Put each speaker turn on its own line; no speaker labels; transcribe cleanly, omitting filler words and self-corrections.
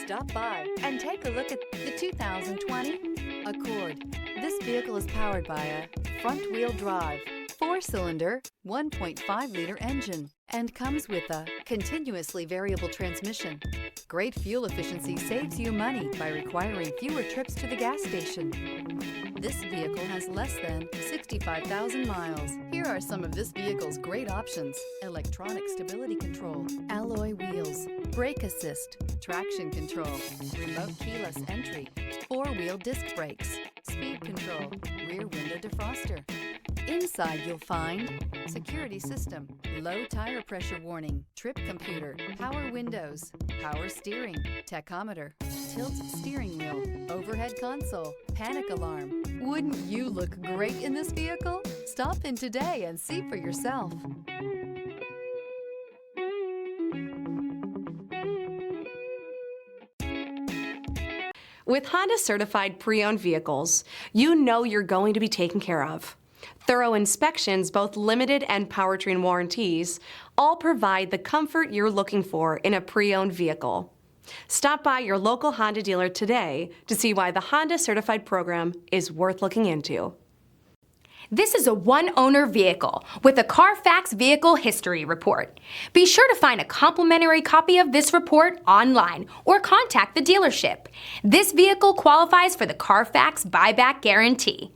Stop by and take a look at the 2020 Accord. This vehicle is powered by a front-wheel drive, 4-cylinder, 1.5-liter engine, and comes with a continuously variable transmission. Great fuel efficiency saves you money by requiring fewer trips to the gas station. This vehicle has less than 65,000 miles. Here are some of this vehicle's great options: electronic stability control, alloy wheels, brake assist, traction control, remote keyless entry, 4-wheel disc brakes, speed control, rear window defroster. Inside you'll find security system, low tire pressure warning, trip computer, power windows, power steering, tachometer, tilt steering wheel, overhead console, panic alarm. Wouldn't you look great in this vehicle? Stop in today and see for yourself.
With Honda certified pre-owned vehicles, you know you're going to be taken care of. Thorough inspections, both limited and powertrain warranties, all provide the comfort you're looking for in a pre-owned vehicle. Stop by your local Honda dealer today to see why the Honda certified program is worth looking into.
This is a one-owner vehicle with a CARFAX Vehicle History Report. Be sure to find a complimentary copy of this report online or contact the dealership. This vehicle qualifies for the CARFAX Buyback Guarantee.